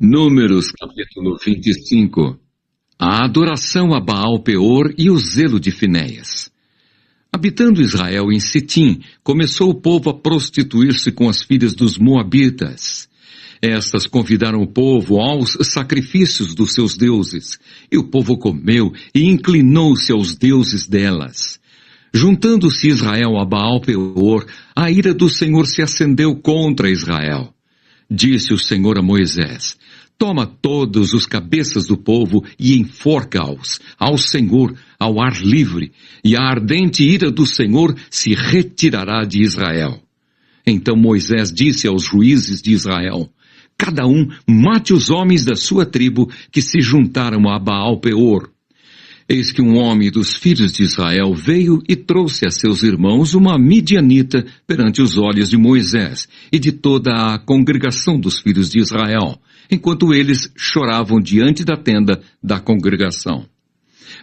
Números capítulo 25. A adoração a Baal-Peor e o zelo de Finéias. Habitando Israel em Sitim, começou o povo a prostituir-se com as filhas dos Moabitas. Estas convidaram o povo aos sacrifícios dos seus deuses, e o povo comeu e inclinou-se aos deuses delas. Juntando-se Israel a Baal-Peor, a ira do Senhor se acendeu contra Israel. Disse o Senhor a Moisés: toma todos os cabeças do povo e enforca-os ao Senhor, ao ar livre, e a ardente ira do Senhor se retirará de Israel. Então Moisés disse aos juízes de Israel: cada um mate os homens da sua tribo que se juntaram a Baal-Peor. Eis que um homem dos filhos de Israel veio e trouxe a seus irmãos uma midianita perante os olhos de Moisés e de toda a congregação dos filhos de Israel, enquanto eles choravam diante da tenda da congregação.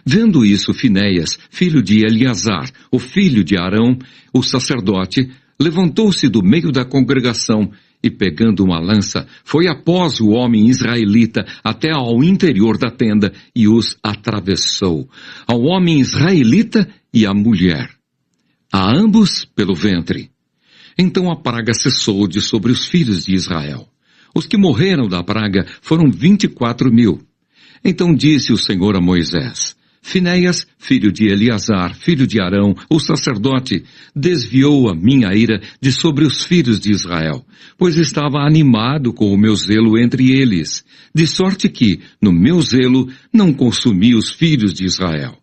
Vendo isso, Finéias, filho de Eleazar, o filho de Arão, o sacerdote, levantou-se do meio da congregação e, pegando uma lança, foi após o homem israelita até ao interior da tenda e os atravessou, ao homem israelita e à mulher, a ambos pelo ventre. Então a praga cessou de sobre os filhos de Israel. Os que morreram da praga foram 24.000. Então disse o Senhor a Moisés: Finéias, filho de Eleazar, filho de Arão, o sacerdote, desviou a minha ira de sobre os filhos de Israel, pois estava animado com o meu zelo entre eles, de sorte que, no meu zelo, não consumi os filhos de Israel.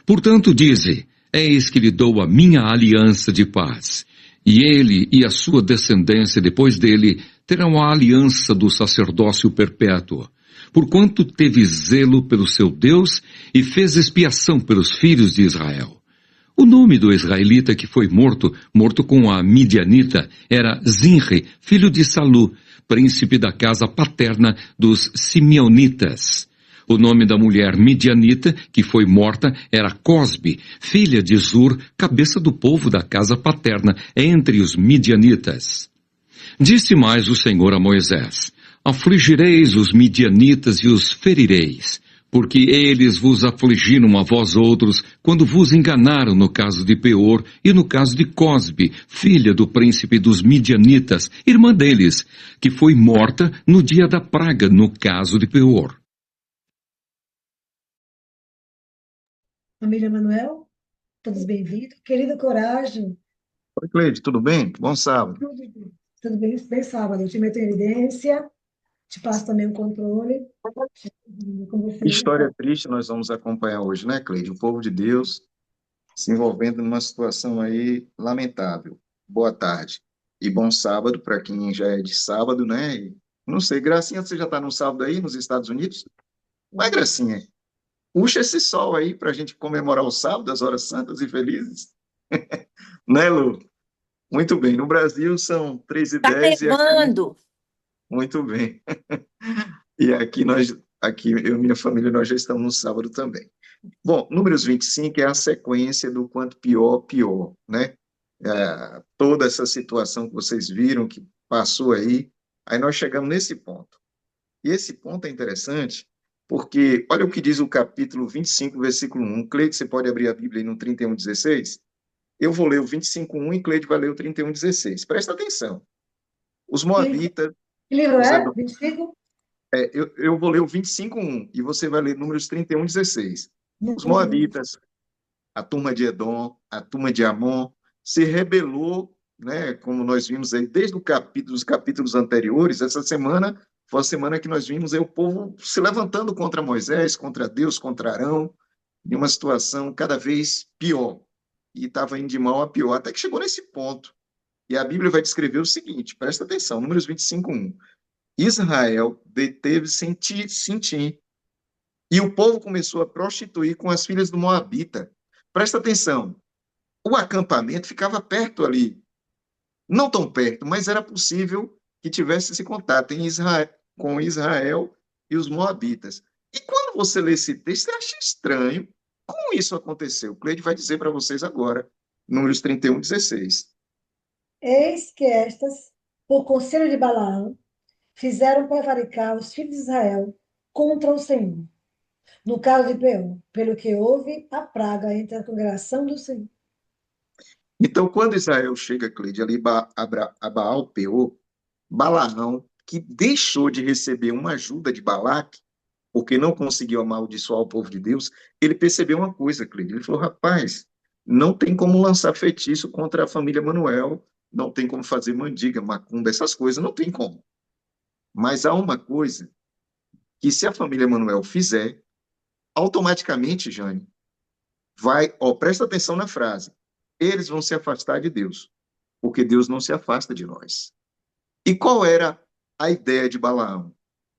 Portanto, dize: eis que lhe dou a minha aliança de paz, e ele e a sua descendência depois dele terão a aliança do sacerdócio perpétuo, porquanto teve zelo pelo seu Deus e fez expiação pelos filhos de Israel. O nome do israelita que foi morto com a midianita, era Zinri, filho de Salu, príncipe da casa paterna dos simeonitas. O nome da mulher midianita que foi morta era Cosbe, filha de Zur, cabeça do povo da casa paterna entre os midianitas. Disse mais o Senhor a Moisés: afligireis os midianitas e os ferireis, porque eles vos afligiram a vós outros, quando vos enganaram no caso de Peor e no caso de Cosbe, filha do príncipe dos midianitas, irmã deles, que foi morta no dia da praga no caso de Peor. Família Manuel, todos bem-vindos. Querida Coragem, Oi, Cleide, tudo bem? Bom sábado. tudo bem? Bem sábado. Eu te meto em evidência, te passo também o controle. Com você. Que história triste nós vamos acompanhar hoje, né, Cleide? O povo de Deus se envolvendo numa situação aí lamentável. Boa tarde e bom sábado para quem já é de sábado, né? E, não sei, Gracinha, você já está no sábado aí nos Estados Unidos? Vai, Gracinha, puxa esse sol aí para a gente comemorar o sábado, as horas santas e felizes. Né, Lu? Muito bem. No Brasil são 3h10 e aqui... Levando. Muito bem. E aqui eu e minha família, nós já estamos no sábado também. Bom, Números 25 é a sequência do quanto pior, pior, né? Toda essa situação que vocês viram, que passou aí nós chegamos nesse ponto. E esse ponto é interessante, porque olha o que diz o capítulo 25, versículo 1. Cleide, você pode abrir a Bíblia aí no 31:16? Eu vou ler o 25:1 e Cleide vai ler o 31:16. Presta atenção. Os moabitas... Que livro é? 25? Eu vou ler o 25:1 e você vai ler Números 31:16. Os moabitas, a turma de Edom, a turma de Amon, se rebelou, né, como nós vimos aí desde os capítulos anteriores. Essa semana foi a semana que nós vimos aí o povo se levantando contra Moisés, contra Deus, contra Arão, em uma situação cada vez pior. E estava indo de mal a pior, até que chegou nesse ponto. E a Bíblia vai descrever o seguinte, presta atenção, Números 25:1. Israel deteve-se em Sintim, e o povo começou a prostituir com as filhas do Moabita. Presta atenção, o acampamento ficava perto ali, não tão perto, mas era possível que tivesse esse contato com Israel e os Moabitas. E quando você lê esse texto, você acha estranho como isso aconteceu. O Cleide vai dizer para vocês agora, Números 31:16. Eis que estas, por conselho de Balaão, fizeram prevaricar os filhos de Israel contra o Senhor. No caso de Peor, pelo que houve a praga entre a congregação do Senhor. Então, quando Israel chega, Cleide, ali a Baal Peor, Balaão, que deixou de receber uma ajuda de Balaque, porque não conseguiu amaldiçoar o povo de Deus, ele percebeu uma coisa, Cleide. Ele falou: rapaz, não tem como lançar feitiço contra a família Manuel, não tem como fazer mandiga, macumba, essas coisas, não tem como. Mas há uma coisa que, se a família Manuel fizer, automaticamente, Jane, vai, ó, presta atenção na frase, eles vão se afastar de Deus, porque Deus não se afasta de nós. E qual era a ideia de Balaão?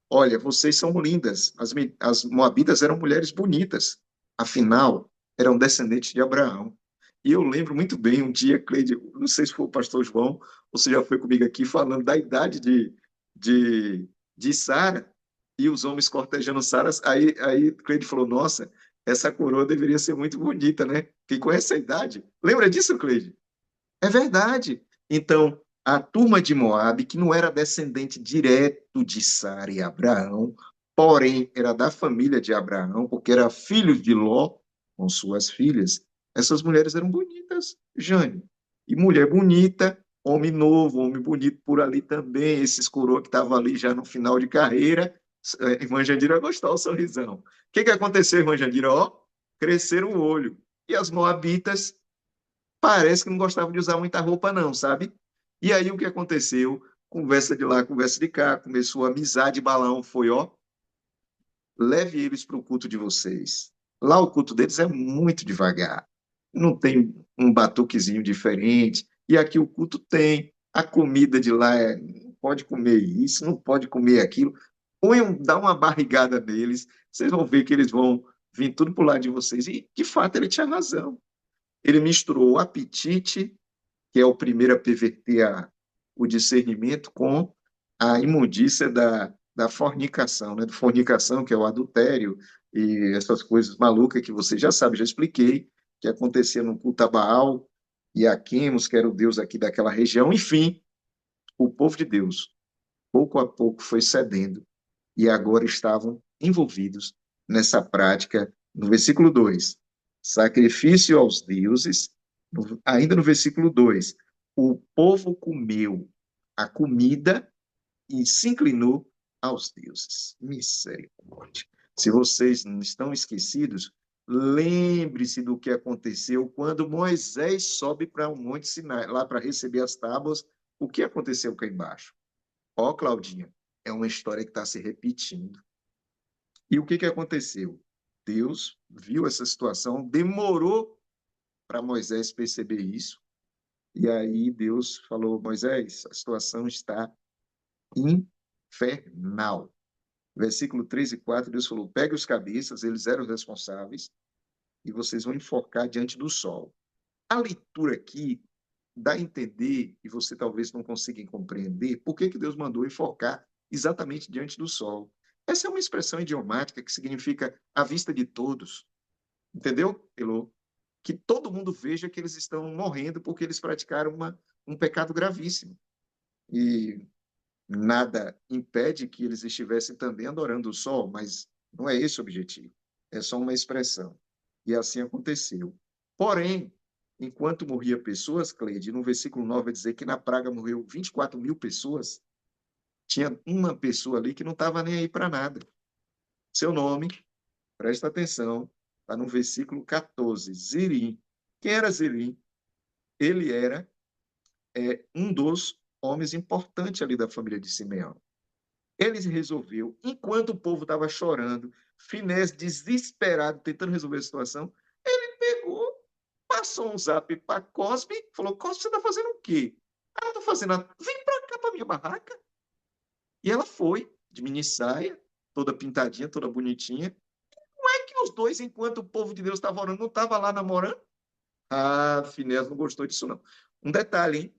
Olha, vocês são lindas. As moabitas eram mulheres bonitas. Afinal, eram descendentes de Abraão. E eu lembro muito bem um dia, Cleide, não sei se foi o pastor João, ou você já foi comigo aqui, falando da idade de, de Sara e os homens cortejando Sara. Aí Cleide falou: nossa, essa coroa deveria ser muito bonita, né? Quem conhece a idade? Lembra disso, Cleide? É verdade. Então, a turma de Moabe, que não era descendente direto de Sara e Abraão, porém era da família de Abraão, porque era filho de Ló com suas filhas, essas mulheres eram bonitas, Jane. E mulher bonita, homem novo, homem bonito por ali também, esses coroa que estavam ali já no final de carreira, irmã Jandira gostou do sorrisão. O que aconteceu, irmã Jandira? Ó, cresceram o olho. E as moabitas parece que não gostava de usar muita roupa, não, sabe? E aí o que aconteceu? Conversa de lá, conversa de cá, começou a amizade, Balão foi, ó, leve eles para o culto de vocês. Lá o culto deles é muito devagar. Não tem um batuquezinho diferente. E aqui o culto tem. A comida de lá é, não pode comer isso, não pode comer aquilo. Dá uma barrigada neles, vocês vão ver que eles vão vir tudo para o lado de vocês. E, de fato, ele tinha razão. Ele misturou o apetite, que é o primeiro a perverter o discernimento, com a imundícia da fornicação, né? Do fornicação, que é o adultério, e essas coisas malucas que você já sabe, já expliquei, que acontecia no culto a Baal e a Quemos, que era o deus aqui daquela região. Enfim, o povo de Deus, pouco a pouco, foi cedendo e agora estavam envolvidos nessa prática. No versículo 2, sacrifício aos deuses. Ainda no versículo 2, o povo comeu a comida e se inclinou aos deuses. Misericórdia. Se vocês não estão esquecidos, lembre-se do que aconteceu quando Moisés sobe para o Monte Sinai, lá para receber as tábuas. O que aconteceu cá embaixo? Ó, Claudinha, é uma história que está se repetindo. E o que aconteceu? Deus viu essa situação, demorou para Moisés perceber isso, e aí Deus falou: Moisés, a situação está infernal. Versículo 3 e 4, Deus falou: pegue os cabeças, eles eram os responsáveis, e vocês vão enforcar diante do sol. A leitura aqui dá a entender, e você talvez não consiga compreender, por que Deus mandou enforcar exatamente diante do sol. Essa é uma expressão idiomática que significa à vista de todos. Entendeu, Elô? Que todo mundo veja que eles estão morrendo porque eles praticaram um pecado gravíssimo. E nada impede que eles estivessem também adorando o sol, mas não é esse o objetivo. É só uma expressão. E assim aconteceu. Porém, enquanto morria pessoas, Cleide, no versículo 9 vai dizer que na praga morreu 24 mil pessoas, tinha uma pessoa ali que não estava nem aí para nada. Seu nome, presta atenção, está no versículo 14, Zirim. Quem era Zirim? Ele era um dos homens importantes ali da família de Simeão. Ele resolveu, enquanto o povo estava chorando, Finés desesperado, tentando resolver a situação, ele pegou, passou um zap para Cosme, falou: Cosme, você está fazendo o quê? Ah, eu estou fazendo. Vem para cá, para minha barraca. E ela foi, de minissaia, toda pintadinha, toda bonitinha. Não é que os dois, enquanto o povo de Deus estava orando, não estava lá namorando? Ah, Finés não gostou disso, não. Um detalhe, hein?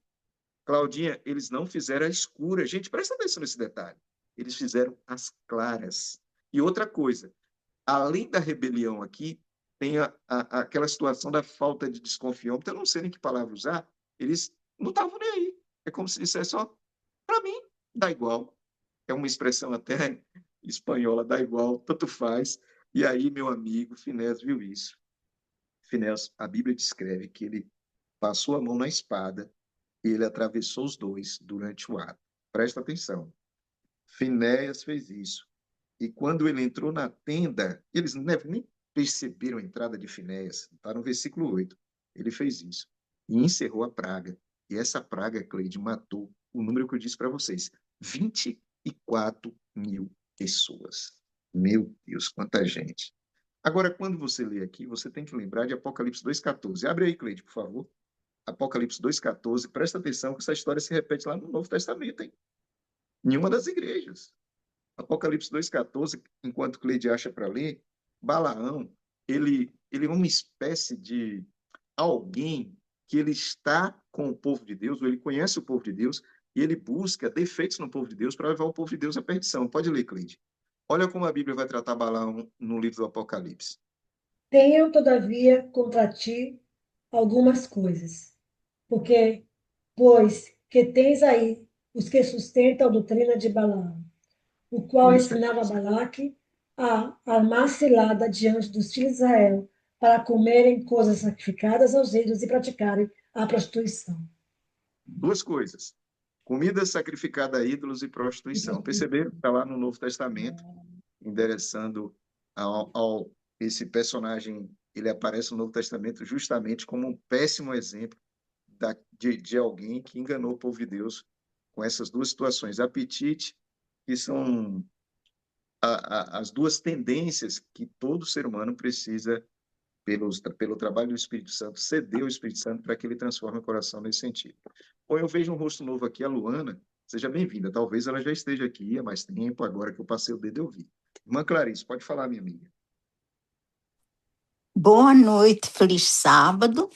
Claudinha, eles não fizeram a escura. Gente, presta atenção nesse detalhe. Eles fizeram as claras. E outra coisa, além da rebelião aqui, tem aquela situação da falta de desconfiança. Eu não sei nem que palavra usar. Eles não estavam nem aí. É como se dissesse: ó, para mim, dá igual. é uma expressão até espanhola, dá igual, tanto faz. E aí, meu amigo Finéas viu isso. Finéas, a Bíblia descreve que ele passou a mão na espada e ele atravessou os dois durante o ato. Presta atenção. Finéas fez isso. E quando ele entrou na tenda, eles nem perceberam a entrada de Finéas. Está no versículo 8. Ele fez isso. E encerrou a praga. E essa praga, Cleide, matou o número que eu disse para vocês: 24 mil pessoas. Meu Deus, quanta gente. Agora, quando você lê aqui, você tem que lembrar de Apocalipse 2,14. Abre aí, Cleide, por favor. Apocalipse 2,14. Presta atenção que essa história se repete lá no Novo Testamento, hein? Em uma das igrejas. Apocalipse 2,14, enquanto Cleide acha para ler, Balaão, ele é uma espécie de alguém que ele está com o povo de Deus, ou ele conhece o povo de Deus, e ele busca defeitos no povo de Deus para levar o povo de Deus à perdição. Pode ler, Cleide. Olha como a Bíblia vai tratar Balaão no livro do Apocalipse. Tenho, todavia, contra ti algumas coisas, pois que tens aí os que sustentam a doutrina de Balaão, o qual Isso é, ensinava Balaque a armar cilada diante dos filhos de Israel para comerem coisas sacrificadas aos ídolos e praticarem a prostituição. duas coisas. Comida sacrificada a ídolos e prostituição. Perceberam? Está lá no Novo Testamento, endereçando esse personagem. Ele aparece no Novo Testamento justamente como um péssimo exemplo de alguém que enganou o povo de Deus com essas duas situações. Apetite, que são as duas tendências que todo ser humano precisa, pelo trabalho do Espírito Santo, ceder ao Espírito Santo para que ele transforme o coração nesse sentido. Ou eu vejo um rosto novo aqui, a Luana. Seja bem-vinda. Talvez ela já esteja aqui há mais tempo, agora que eu passei o dedo eu vi. Irmã Clarice, pode falar, minha amiga. Boa noite, feliz sábado.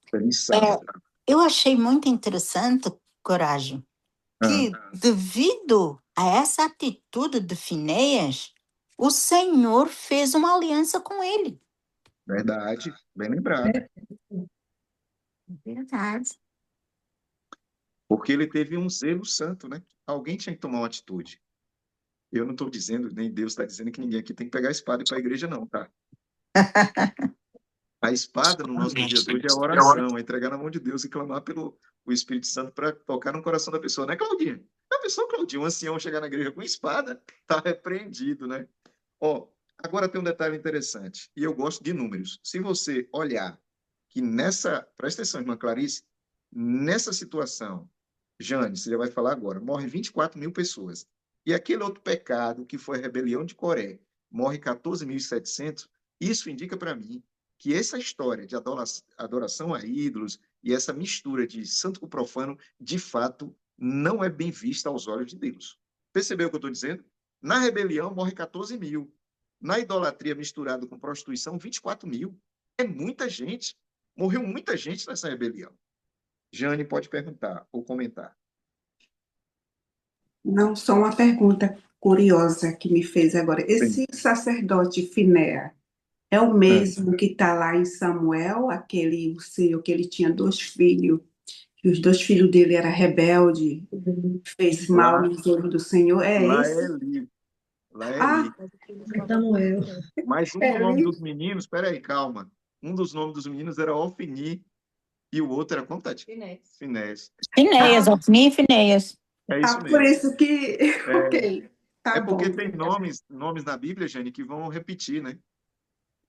Feliz sábado. Eu achei muito interessante, Coragem, que devido a essa atitude de Finéias, o Senhor fez uma aliança com ele. Verdade, bem lembrado. Verdade. Porque ele teve um zelo santo, né? Alguém tinha que tomar uma atitude. Eu não estou dizendo, nem Deus está dizendo que ninguém aqui tem que pegar a espada e ir para a igreja, não, tá? A espada no nosso dia de hoje é a oração, é entregar na mão de Deus e clamar pelo o Espírito Santo para tocar no coração da pessoa, né, Claudinha? A pessoa, Claudinha, um ancião chegar na igreja com espada, está repreendido, né? Ó, agora tem um detalhe interessante, e eu gosto de números. Se você olhar que presta atenção, irmã Clarice, nessa situação, Jane, você já vai falar agora, morre 24 mil pessoas. E aquele outro pecado, que foi a rebelião de Coré, morre 14.700, isso indica para mim que essa história de adoração a ídolos e essa mistura de santo com profano, de fato, não é bem vista aos olhos de Deus. Percebeu o que eu estou dizendo? Na rebelião morre 14 mil. Na idolatria misturada com prostituição, 24 mil. É muita gente. Morreu muita gente nessa rebelião. Jane pode perguntar ou comentar. Não, só uma pergunta curiosa que me fez agora. Esse sacerdote Finéia é o mesmo que está lá em Samuel, o senhor que ele tinha 2 filhos, que os 2 filhos dele eram rebeldes, fez mal nos olhos do Senhor? É lá esse? É Eli. Lá é Ah, Eli. Samuel. Mas um dos nomes dos meninos, peraí, calma. Um dos nomes dos meninos era Ofni e o outro era como, Tati? Finés. Finéias, Ofni e Finéias. É isso por mesmo. isso que... Ok, tá É porque bom. tem nomes na Bíblia, Jane, que vão repetir, né?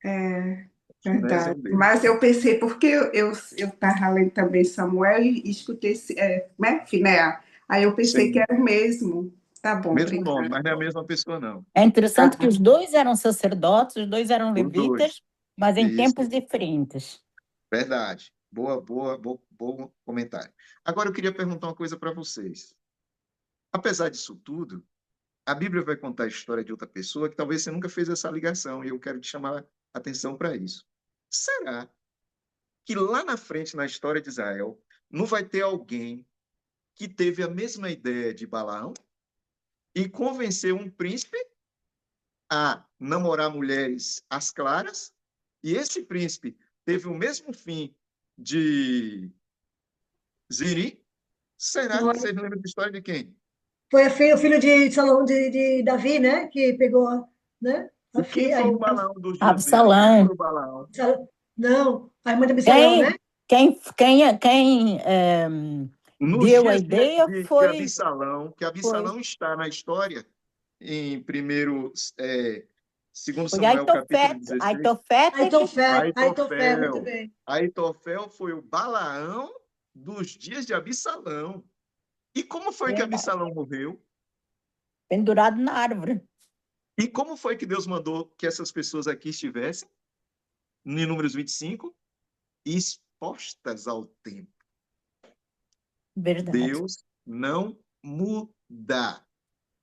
É Finés é verdade. um deles. Mas eu pensei, porque eu estava lendo também Samuel e escutei né, Finéia. Aí eu pensei Sim. que era o mesmo. Tá bom, Mesmo obrigada. nome, mas não é a mesma pessoa, não. É interessante que os dois eram sacerdotes, os dois eram Os levitas, dois. mas em Isso. tempos diferentes. Verdade. Bom comentário. Agora eu queria perguntar uma coisa para vocês. Apesar disso tudo, a Bíblia vai contar a história de outra pessoa que talvez você nunca fez essa ligação, e eu quero te chamar a atenção para isso. Será que lá na frente, na história de Israel, não vai ter alguém que teve a mesma ideia de Balaão e convenceu um príncipe a namorar mulheres às claras, e esse príncipe teve o mesmo fim de Ziri? Será que vocês lembram da história de quem? Foi o filho de Salomão, de Davi, né? Que pegou, né? E quem A foi o irmã. Balaão dos dias dele? Quem foi Absalão. o Balaão? Não, a irmã de Absalão, né? Quem, quem Nos deu a dias ideia de foi, Absalão, que foi, Absalão está na história, em segundo foi Samuel, capítulo 16, Aitofé, muito Aitofel. bem. Aitofel foi o Balaão dos dias de Absalão. E como foi que verdade, Absalão morreu? pendurado na árvore. E como foi que Deus mandou que essas pessoas aqui estivessem, em Números 25? Expostas ao tempo. Verdade. Deus não muda.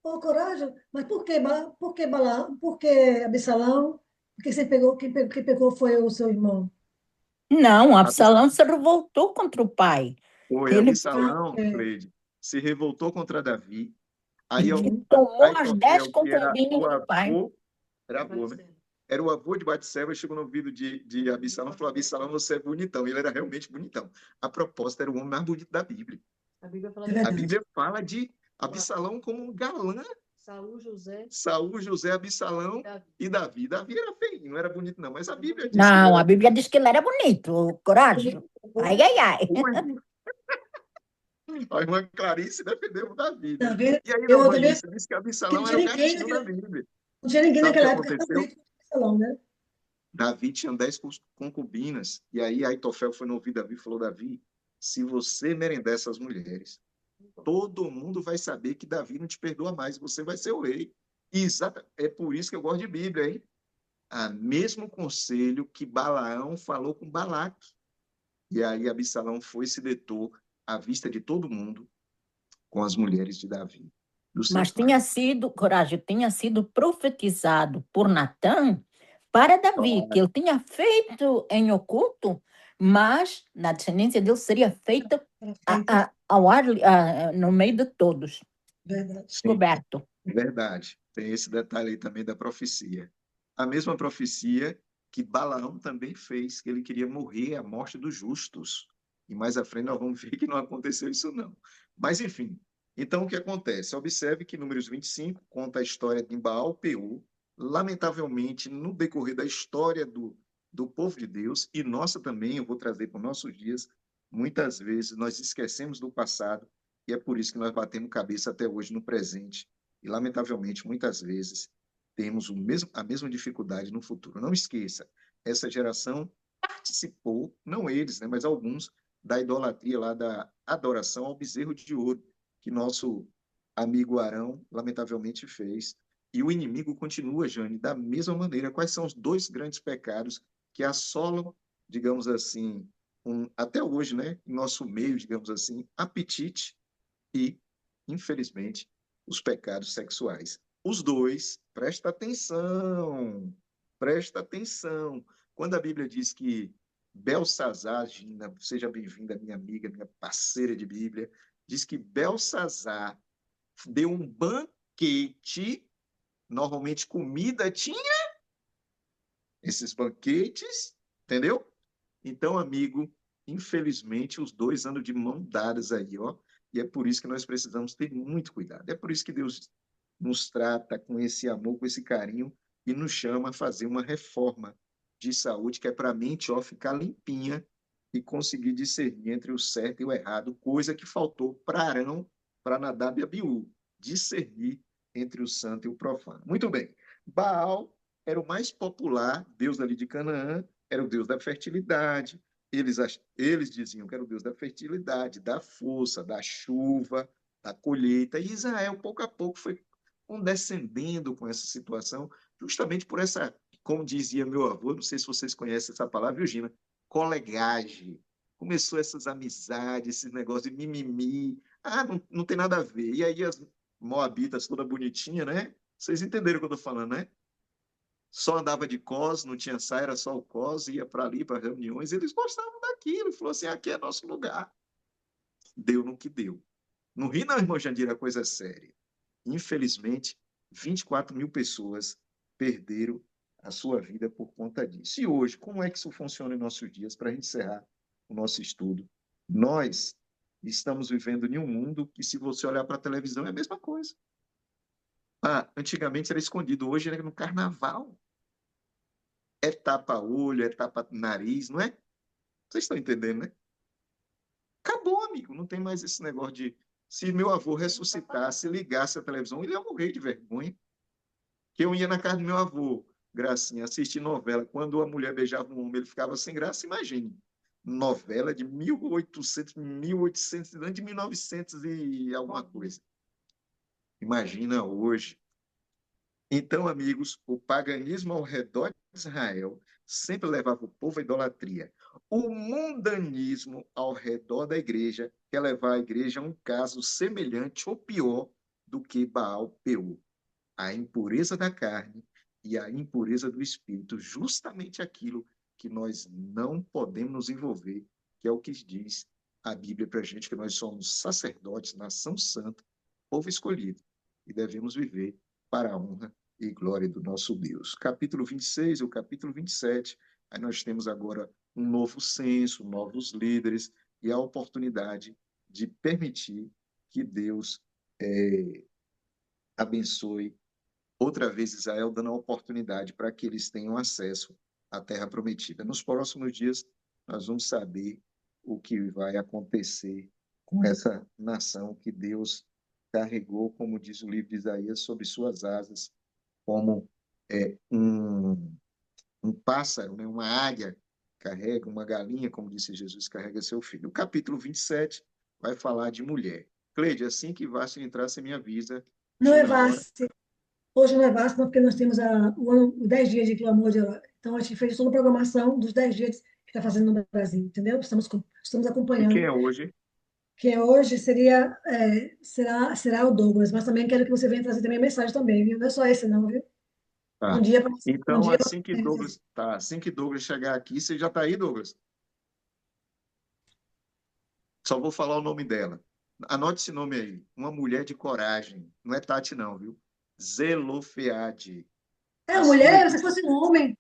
Ô, Coragem, mas por que Balaão? Por que Absalão? Porque você pegou, quem pegou foi o seu irmão. Não, Abs- Absalão se revoltou contra o pai. Foi Ele, Ah, Absalão, ok. Cleide, se revoltou contra Davi. Aí ele Uhum. tomou as 10 Aitofel, que era concubinas o do pai. avô, era avô, né? Era o avô de Batseba, chegou no ouvido de Absalão e falou: Absalão, você é bonitão. E ele era realmente bonitão. A propósito, era o homem mais bonito da Bíblia. É A verdade. Bíblia fala de Absalão como um galã. Saul, José, Absalão e Davi. Davi era feio, não era bonito, não. Mas a Bíblia diz que ele Não, a era Bíblia diz que ele era bonito, Coragem. Ai, ai, ai. bonito. A irmã Clarice defendeu o Davi, Tá né? vendo? E aí, na Eu irmã também, Lícia, disse que que não Absalão era tinha o ninguém, gatinho da Bíblia. não tinha ninguém Sabe o que naquela época tão aconteceu? bonito como Absalão, né? Davi tinha 10 concubinas. E aí Aitofel foi no ouvido de Davi e falou: Davi, se você merendar essas mulheres, todo mundo vai saber que Davi não te perdoa mais, você vai ser o rei. Exato. É por isso que eu gosto de Bíblia, hein? A mesmo conselho que Balaão falou com Balaque. E aí Absalão foi e se deitou à vista de todo mundo com as mulheres de Davi, do seu Mas pai. tinha sido, Coragem, tinha sido profetizado por Natã para Davi, que Claro, ele tinha feito em oculto, mas na descendência dele seria feita Perfeito. ao ar, no meio de todos, Verdade. sim, descoberto. verdade. Tem esse detalhe aí também da profecia. A mesma profecia que Balaão também fez, que ele queria morrer a morte dos justos. E mais à frente nós vamos ver que não aconteceu isso não. Mas enfim, então o que acontece? Observe que Números 25 conta a história de Baal-Peor. Lamentavelmente, no decorrer da história do povo de Deus, e nossa também, eu vou trazer para os nossos dias, muitas vezes nós esquecemos do passado, e é por isso que nós batemos cabeça até hoje no presente. E, lamentavelmente, muitas vezes, temos a mesma dificuldade no futuro. Não esqueça, essa geração participou, não eles, né, mas alguns, da idolatria lá, da adoração ao bezerro de ouro, que nosso amigo Arão, lamentavelmente, fez. E o inimigo continua, Jane, da mesma maneira. Quais são os dois grandes pecados que assolam, digamos assim, até hoje, né, em nosso meio, digamos assim, apetite e, infelizmente, os pecados sexuais. Os dois, presta atenção. Quando a Bíblia diz que Belsazar, Gina, seja bem-vinda, minha amiga, minha parceira de Bíblia, diz que Belsazar deu um banquete, normalmente comida tinha esses banquetes, entendeu? Então, amigo, infelizmente, os dois andam de mão dadas aí, ó. E é por isso que nós precisamos ter muito cuidado. É por isso que Deus nos trata com esse amor, com esse carinho e nos chama a fazer uma reforma de saúde que é para a mente, ó, ficar limpinha e conseguir discernir entre o certo e o errado, coisa que faltou para Arão, para Nadab e Abiú, discernir entre o santo e o profano. Muito bem. Baal era o mais popular deus ali de Canaã, era o deus da fertilidade. Eles diziam que era o deus da fertilidade, da força, da chuva, da colheita. E Israel, pouco a pouco, foi condescendendo com essa situação, justamente por essa, como dizia meu avô, não sei se vocês conhecem essa palavra, Virginia, colegagem. Começou essas amizades, esse negócio de mimimi. Ah, não tem nada a ver. E aí as moabitas toda bonitinha, né? Vocês entenderam o que eu estou falando, né? Só andava de cos, não tinha saia, era só o cos, ia para ali, para reuniões, eles gostavam daquilo, falou assim, aqui é nosso lugar. Deu no que deu. No Rio, não, irmão Jandira, a coisa é séria. Infelizmente, 24 mil pessoas perderam a sua vida por conta disso. E hoje, como é que isso funciona em nossos dias? Para a gente encerrar o nosso estudo, nós Estamos vivendo em um mundo que, se você olhar para a televisão, é a mesma coisa. Antigamente era escondido, hoje é no carnaval. É tapa-olho, é tapa-nariz, não é? Vocês estão entendendo, né? Acabou, amigo. Não tem mais esse negócio de... Se meu avô ressuscitasse, ligasse a televisão, ele ia morrer de vergonha. Que eu ia na casa do meu avô, Gracinha, assistir novela. Quando a mulher beijava um homem, ele ficava sem graça, imagine. Novela de 1800, antes de 1900 e alguma coisa. Imagina hoje. Então, amigos, o paganismo ao redor de Israel sempre levava o povo à idolatria. O mundanismo ao redor da igreja quer levar a igreja a um caso semelhante ou pior do que Baal-Peor. A impureza da carne e a impureza do espírito, justamente aquilo que nós não podemos nos envolver, que é o que diz a Bíblia para a gente, que nós somos sacerdotes, nação santa, povo escolhido, e devemos viver para a honra e glória do nosso Deus. Capítulo 26 e o capítulo 27, aí nós temos agora um novo censo, novos líderes, e a oportunidade de permitir que Deus abençoe outra vez Israel, dando a oportunidade para que eles tenham acesso à terra prometida. Nos próximos dias, nós vamos saber o que vai acontecer com essa nação que Deus carregou, como diz o livro de Isaías, sobre suas asas, como um pássaro, né? Uma águia carrega, uma galinha, como disse Jesus, carrega seu filho. O capítulo 27 vai falar de mulher. Cleide, assim que Vássia entrar, você me avisa. Não é Chega a hora. Vassi. Hoje não é Vassi, não, porque nós temos os 10 dias de clamor de herói. Então, a gente fez toda a programação dos 10 dias que está fazendo no Brasil, entendeu? Estamos E acompanhando. quem é hoje? Quem hoje será o Douglas, mas também quero que você venha trazer também a mensagem também, viu? Não é só esse, não, viu? Tá. Um dia, um Então, dia assim que Douglas chegar aqui, você já está aí, Douglas? Só vou falar o nome dela. Anote esse nome aí. Uma mulher de coragem. Não é Tati, não, viu? Zelofeade. É As mulher, filhas... você fosse um homem.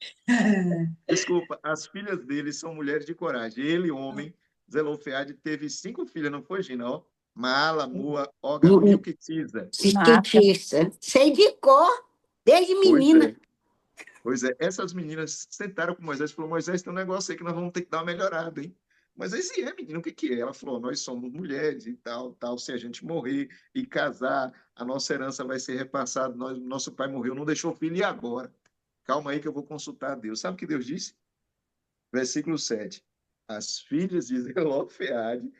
Desculpa, as filhas dele são mulheres de coragem. Ele, homem, Zelofeade, teve 5 filhas, não foi, Gina? Ó, Mala, Mua, Oga, Milquitisa. Fictícia. Sei de cor, desde Pois menina. é. Pois é, essas meninas sentaram com Moisés e falaram: Moisés, tem um negócio aí que nós vamos ter que dar uma melhorada, hein? Moisés, e menina, o que que é? Ela falou: nós somos mulheres e tal, tal. Se a gente morrer e casar, a nossa herança vai ser repassada. Nosso pai morreu, não deixou filho, e agora? Calma aí que eu vou consultar a Deus. Sabe o que Deus disse? Versículo 7. As filhas de Zelofeade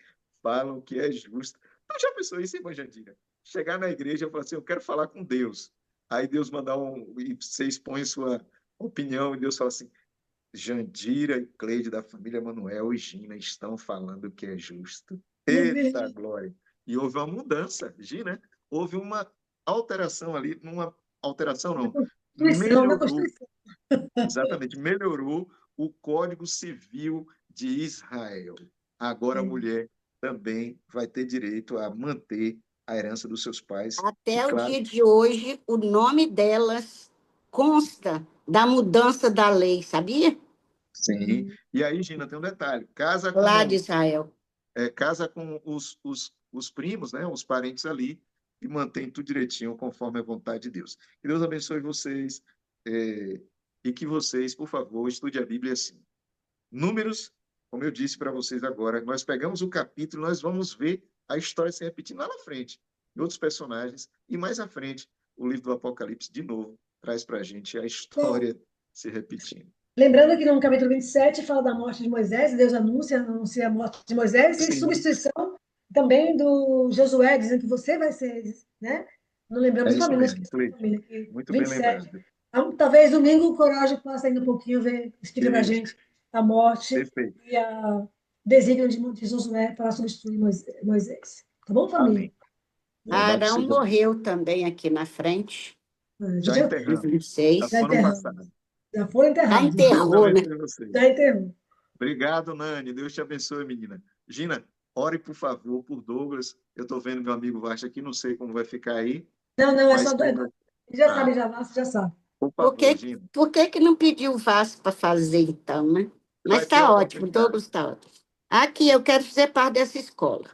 falam que é justo. Então já pensou isso, irmã Jandira? Chegar na igreja e falar assim: eu quero falar com Deus. Aí Deus mandar e você expõe sua opinião, e Deus fala assim: Jandira e Cleide da família Manuel e Gina estão falando que é justo. Eita glória! E houve uma mudança, Gina, houve uma alteração ali, não, Na melhorou, Constituição. exatamente, melhorou o Código Civil de Israel. Agora a mulher também vai ter direito a manter a herança dos seus pais. Até E, o claro, dia de hoje, o nome delas consta da mudança da lei, sabia? sim. E aí, Gina, tem um detalhe: Lá de Israel. casa com os primos, né, os parentes ali, e mantém tudo direitinho conforme a vontade de Deus. Que Deus abençoe vocês, e que vocês, por favor, estude a Bíblia assim. Números, como eu disse para vocês agora, nós pegamos o capítulo, nós vamos ver a história se repetindo lá na frente, em outros personagens, e mais à frente, o livro do Apocalipse, de novo, traz para a gente a história se repetindo. Lembrando que no capítulo 27 fala da morte de Moisés, Deus anuncia a morte de Moisés, e Sim. substituição também do Josué, dizendo que você vai ser, né? Não lembramos É isso família, mesmo, Cleide. família aqui. Muito bem 27. lembrado. Então, talvez domingo o Coragem possa ainda um pouquinho explica para a Isso. gente a morte Perfeito. e a desígnio de Josué para substituir Moisés. Tá bom, família? Amém. Arão morreu também aqui na frente. Já enterramos. 26. Já semana passada. Já foram Já enterrados. enterrou, né? Já enterrou. Obrigado, Nani. Deus te abençoe, menina. Gina, ore, por favor, por Douglas. Eu estou vendo meu amigo Vasta aqui, não sei como vai ficar aí. Não, é mas só dois. Já sabe, você já sabe. Por favor, Gina. Por que não pediu o Vasco para fazer, então, né? Mas Vai ter está ótimo, oportunidade. Douglas está ótimo. Aqui, eu quero fazer parte dessa escola.